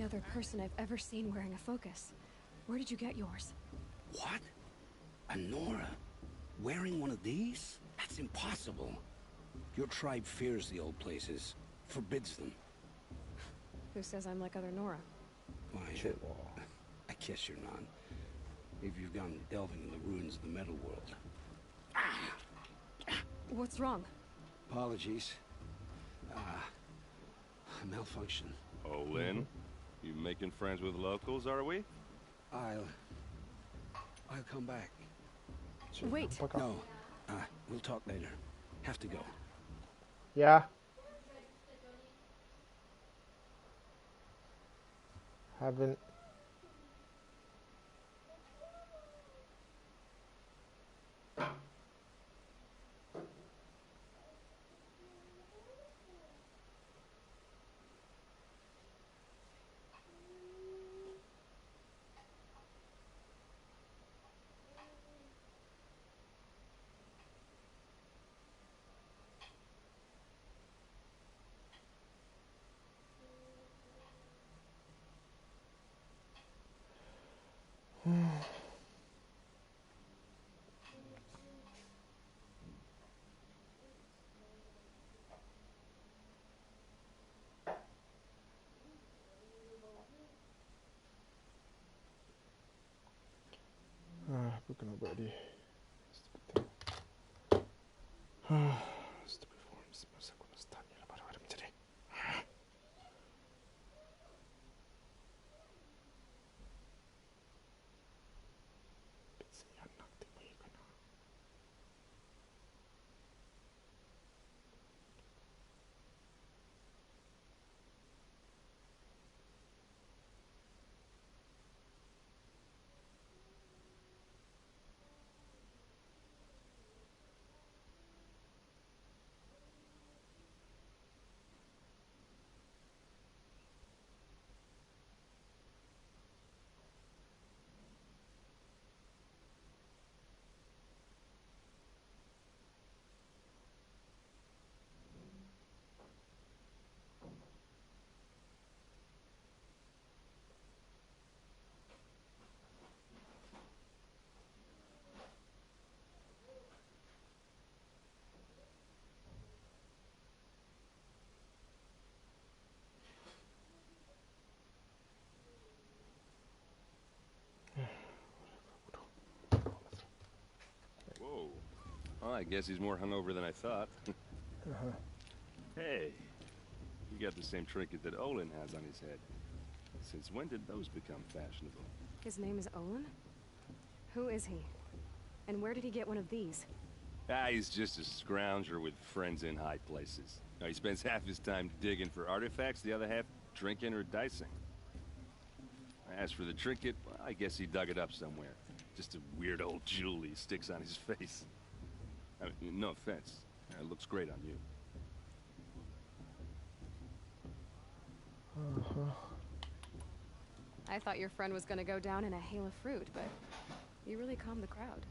other person I've ever seen wearing a focus. Where did you get yours? What? A Nora? Wearing one of these? That's impossible. Your tribe fears the old places, forbids them. Who says I'm like other Nora? Why, I guess you're not. If you've gone delving in the ruins of the metal world. What's wrong? Apologies. A malfunction. Olin, you making friends with locals, are we? I'll come back. Wait. No, we'll talk later. Have to go. Yeah. Haven't. Bukan apa dia. Stupid forms. Masa aku nak start ni lah baru ada mencari. Biasanya anak tiba ya kena. Whoa. Well, I guess he's more hungover than I thought. Hey, you got the same trinket that Olin has on his head. Since when did those become fashionable? His name is Olin? Who is he? And where did he get one of these? He's just a scrounger with friends in high places. He spends half his time digging for artifacts, the other half drinking or dicing. As for the trinket, well, I guess he dug it up somewhere. Just a weird old jewel he sticks on his face. I mean, no offense. It looks great on you. I thought your friend was gonna go down in a hail of fruit, but you really calmed the crowd.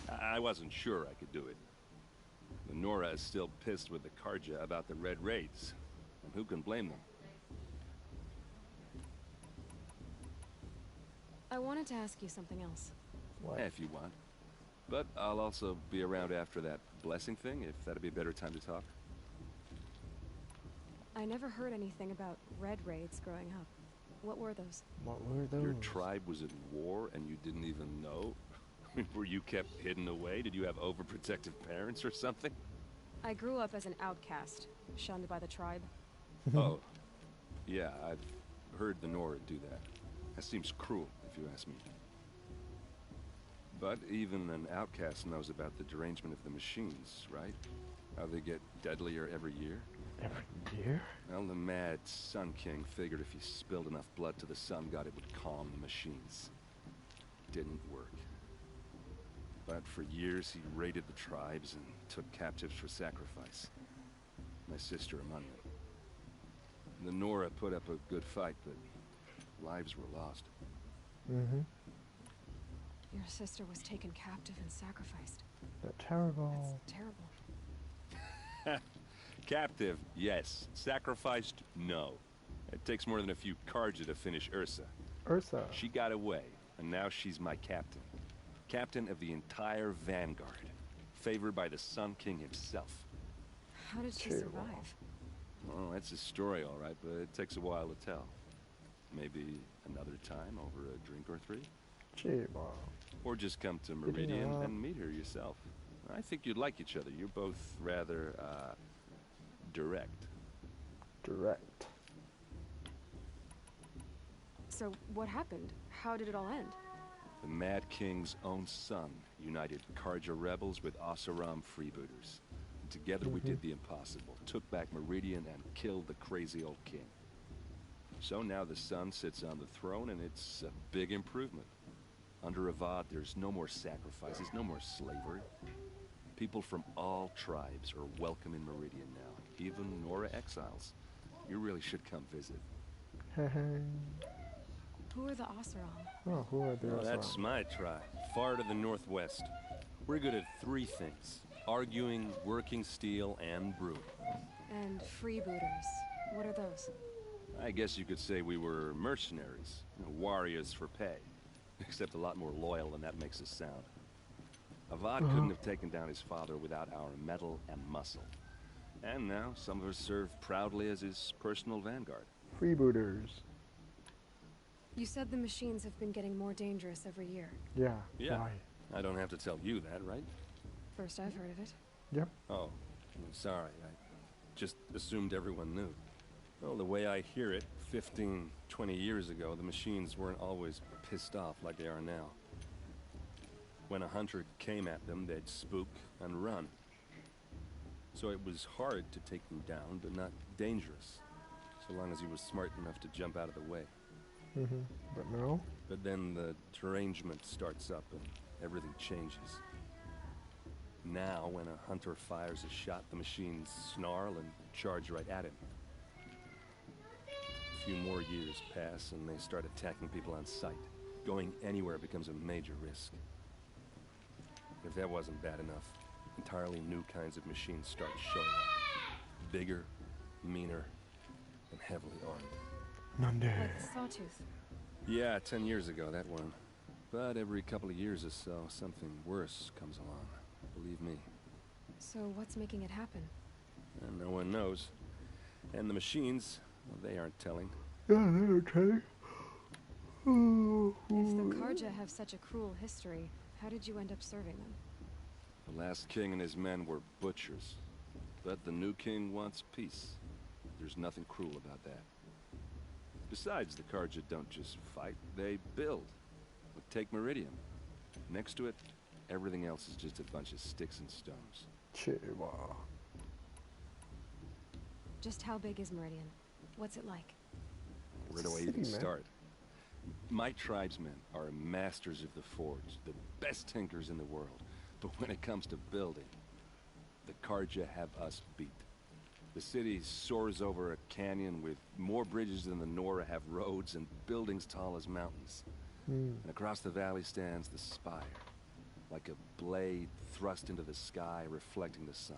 I wasn't sure I could do it. The Nora is still pissed with the Karja about the Red Raids. And who can blame them? I wanted to ask you something else. What? If you want. But I'll also be around after that blessing thing, if that'd be a better time to talk. I never heard anything about Red Raids growing up. What were those? What were those? Your tribe was at war and you didn't even know? Were you kept hidden away? Did you have overprotective parents or something? I grew up as an outcast, shunned by the tribe. Oh. Yeah, I've heard the Nora do that. That seems cruel, if you ask me. But even an outcast knows about the derangement of the machines, right? How they get deadlier every year? Every year? Well, the mad Sun King figured if he spilled enough blood to the Sun God, it would calm the machines. Didn't work. But for years, he raided the tribes and took captives for sacrifice. My sister among them. The Nora put up a good fight, but lives were lost. Mm-hmm. Your sister was taken captive and sacrificed. That's terrible. That's terrible. Captive, yes. Sacrificed, no. It takes more than a few Karja to finish Ursa. Ursa. She got away, and now she's my captain. Captain of the entire Vanguard. Favored by the Sun King himself. How did she Chill. survive? Oh, that's a story, all right, but it takes a while to tell. Maybe another time over a drink or three? Chihuahua. Or just come to Getting Meridian up. and meet her yourself. I think you'd like each other. You're both rather, direct. Direct. So, what happened? How did it all end? The Mad King's own son united Karja rebels with Oseram freebooters. And together we did the impossible, took back Meridian and killed the crazy old king. So now the son sits on the throne and it's a big improvement. Under Avad, there's no more sacrifices, no more slavery. People from all tribes are welcome in Meridian now, even Nora exiles. You really should come visit. Who are the Oseram? Oh, who are the Oh, Ursa? that's my tribe, far to the northwest. We're good at three things: arguing, working steel, and brewing. And freebooters. What are those? I guess you could say we were mercenaries, warriors for pay. Except a lot more loyal than that makes us sound. Avad couldn't have taken down his father without our metal and muscle. And now some of us serve proudly as his personal vanguard. Freebooters. You said the machines have been getting more dangerous every year. Yeah. Yeah. Why? I don't have to tell you that, right? First I've heard of it. Yep. Oh, I'm sorry. I just assumed everyone knew. Well, the way I hear it, 15, 20 years ago, the machines weren't always pissed off like they are now. When a hunter came at them, they'd spook and run. So it was hard to take them down, but not dangerous, so long as he was smart enough to jump out of the way. But no. But then the derangement starts up and everything changes. Now, when a hunter fires a shot, the machines snarl and charge right at him. A few more years pass and they start attacking people on sight. Going anywhere becomes a major risk. If that wasn't bad enough, entirely new kinds of machines start showing up. Bigger, meaner, and heavily armed. None there. Like the Sawtooth. Yeah, 10 years ago, that one. But every couple of years or so, something worse comes along. Believe me. So what's making it happen? And no one knows. And the machines, well, they aren't telling. Yeah, they're okay. If the Karja have such a cruel history, how did you end up serving them? The last king and his men were butchers. But the new king wants peace. There's nothing cruel about that. Besides, the Karja don't just fight, they build. Take Meridian. Next to it, everything else is just a bunch of sticks and stones. Chihuahua. Just how big is Meridian? What's it like? Where do I City, even man. start? My tribesmen are masters of the forge, the best tinkers in the world. But when it comes to building, the Karja have us beat. The city soars over a canyon with more bridges than the Nora have roads and buildings tall as mountains. And across the valley stands the spire, like a blade thrust into the sky reflecting the sun.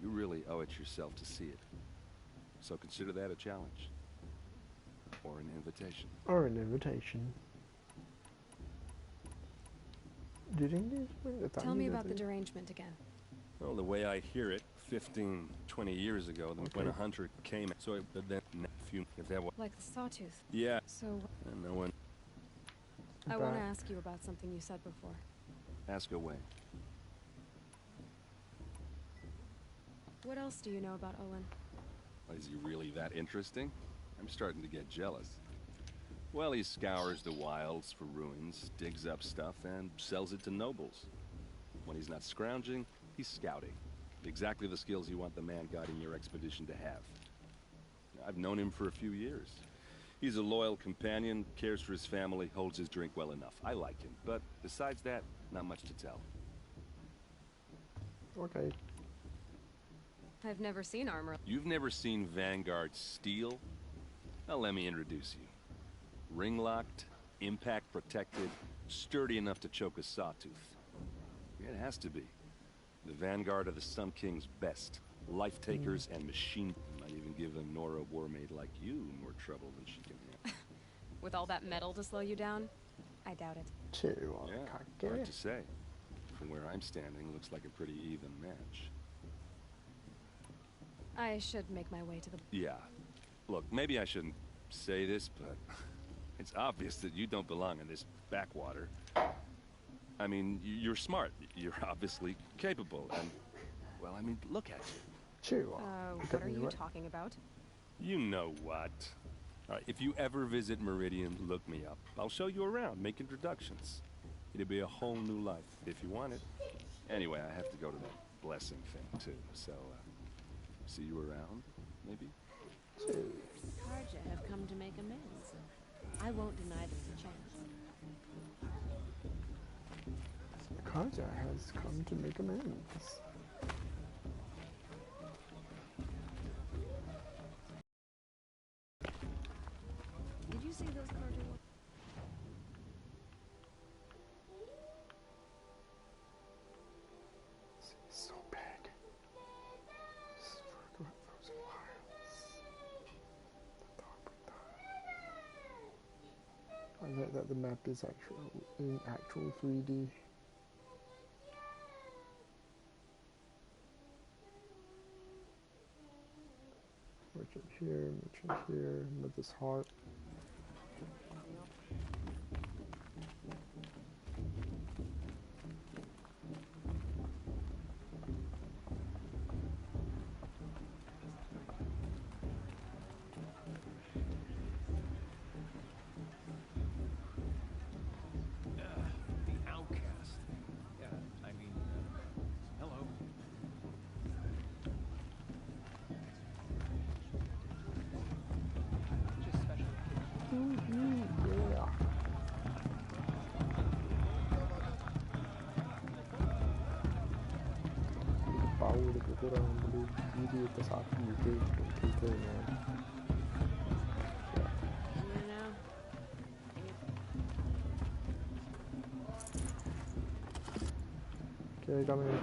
You really owe it yourself to see it. So consider that a challenge. Or an invitation. Or an invitation. Didn't you bring the Tell me tiny about the little- derangement again. Well, the way I hear it, 15, 20 years ago, when a hunter came, so it, but then a few, if that was, Like the Sawtooth. yeah, So, and no one I want to Back. ask you about something you said before. ask away. What else do you know about Owen? Is he really that interesting? I'm starting to get jealous. Well, he scours the wilds for ruins, digs up stuff, and sells it to nobles. When he's not scrounging, he's scouting. Exactly the skills you want the man guiding your expedition to have. I've known him for a few years. He's a loyal companion, cares for his family, holds his drink well enough. I like him, but besides that, not much to tell. Okay. I've never seen armor. You've never seen Vanguard steel? Well, let me introduce you. Ring-locked, impact-protected, sturdy enough to choke a sawtooth. It has to be. The Vanguard of the Sun King's best. Life-takers and machine... Might even give a Nora warmaid like you more trouble than she can handle. With all that metal to slow you down? I doubt it. Yeah, hard to say. From where I'm standing, looks like a pretty even match. I should make my way to the... Yeah. Look, maybe I shouldn't say this, but it's obvious that you don't belong in this backwater. I mean, you're smart. You're obviously capable, and... well, I mean, look at you. What are you talking about? You know what. All right, if you ever visit Meridian, look me up. I'll show you around, make introductions. It'll be a whole new life, if you want it. Anyway, I have to go to that blessing thing, too, so, see you around, maybe? Karja have come to make amends. I won't deny them the chance. Karja has come to make amends. Did you see those Karja? It's so big. This is further frozen wilds. I like that the map is in actual 3D. Merchant here, Mother's Heart. The outcast. Yeah, I mean, hello. Just special. Yeah. Power के पूरा मतलब video के साथ YouTube खेलते हैं यार. You know, Okay, come here.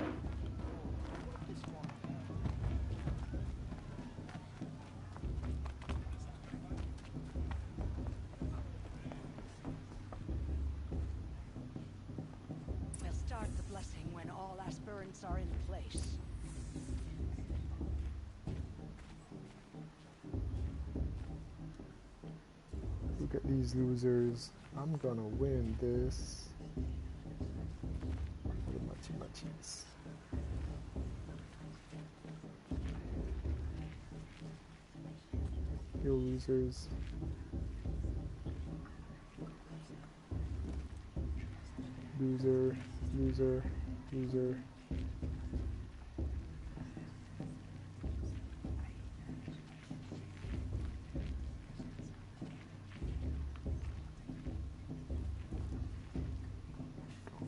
We'll start the blessing when all aspirants are in place. Look at these losers. I'm gonna win this. The machis. You losers. Loser, loser, loser.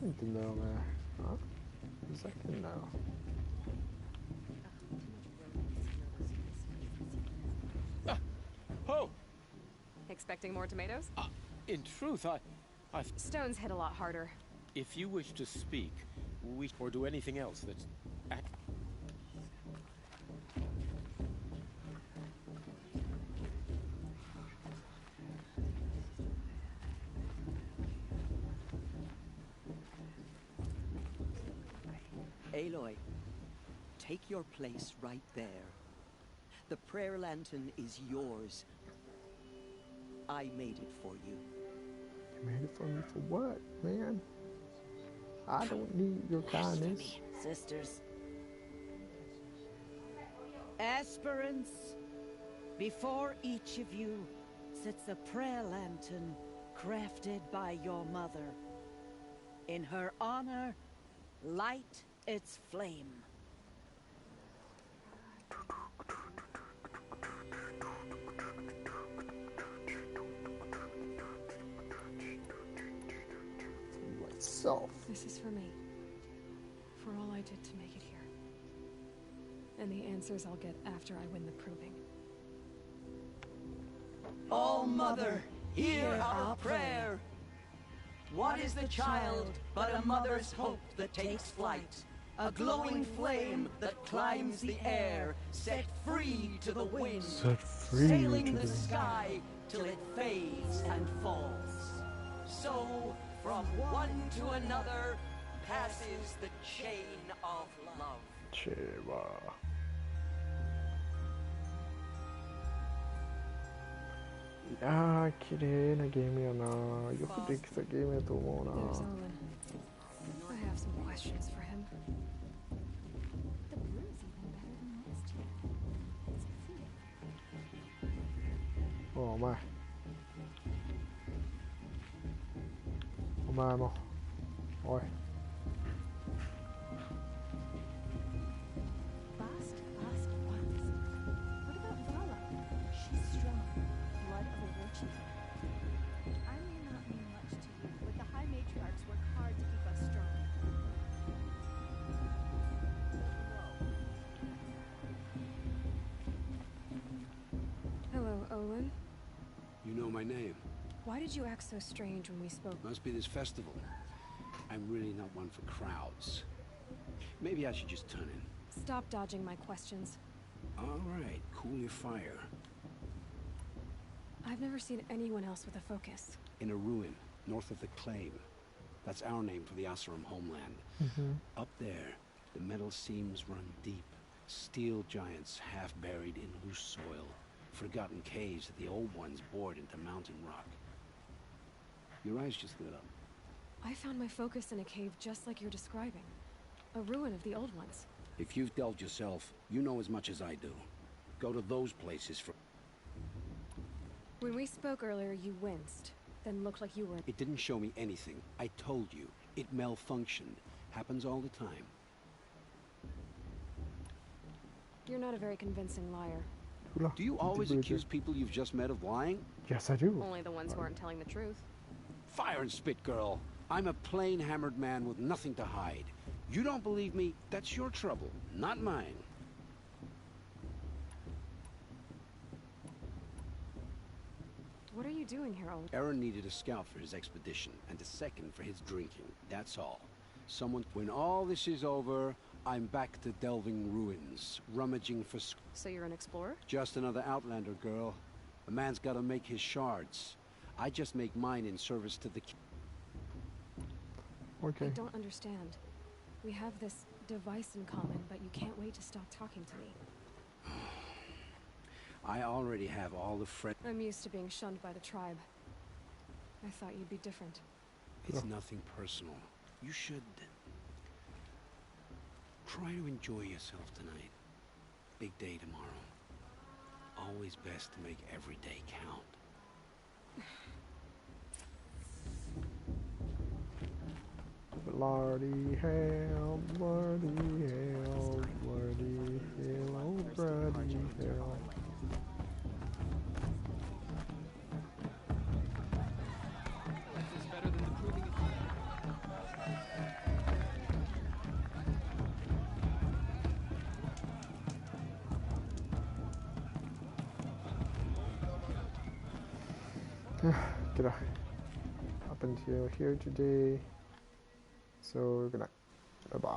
Going to know, man. Huh? A second now. Oh! Expecting more tomatoes? In truth, Stones hit a lot harder. if you wish to speak, or do anything else that's... Aloy, take your place right there. The prayer lantern is yours. I made it for you. You made it for me for what, man? I don't need your kindness. Sisters. Aspirants, before each of you sits a prayer lantern crafted by your mother. In her honor, light its flame. Myself. This is for me. For all I did to make it here. And the answers I'll get after I win the proving. All Mother, hear our prayer. What is the child but a mother's hope that takes flight? A glowing flame that climbs the air, set free to the wind, Set free sailing to the the- sky till it fades and falls. So, from one to another, passes the chain of love. チェはあー綺麗なゲームやな。よくできたゲームやと思う There's な。 Owen. I have some questions for him. The brew's even better than last year. It's fruity. お前お前もおい Fast, fast, fast. What about Vala? She's strong. Blood of a war chief. I may not mean much to you, but the High Matriarchs work hard to keep us strong. Hello, Olin. You know my name. Why did you act so strange when we spoke? Must be this festival. I'm really not one for crowds. Maybe I should just turn in. Stop dodging my questions. All right, cool your fire. I've never seen anyone else with a focus. In a ruin, north of the Claim. That's our name for the Asuram homeland. Up there, the metal seams run deep. Steel giants half buried in loose soil. Forgotten caves that the old ones bored into mountain rock. Your eyes just lit up. I found my focus in a cave just like you're describing. A ruin of the old ones. If you've delved yourself, you know as much as I do. Go to those places for... When we spoke earlier, you winced, then looked like you were... It didn't show me anything. I told you. It malfunctioned. Happens all the time. You're not a very convincing liar. Do you always accuse people you've just met of lying? Yes, I do. Only the ones who aren't telling the truth. Fire and spit, girl. I'm a plain hammered man with nothing to hide. You don't believe me, that's your trouble, not mine. What are you doing here, Olin? Aaron needed a scout for his expedition, and a second for his drinking. That's all. When all this is over, I'm back to delving ruins, rummaging for... So you're an explorer? Just another outlander, girl. A man's gotta make his shards. I just make mine in service to the... Okay. I don't understand. We have this device in common, but you can't wait to stop talking to me. I already have all the friends... I'm used to being shunned by the tribe. I thought you'd be different. It's nothing personal. You should... try to enjoy yourself tonight. Big day tomorrow. Always best to make every day count. Bloody hell, bloody hell, bloody hell, oh bloody hell. Get up until here today. So good night. Bye bye.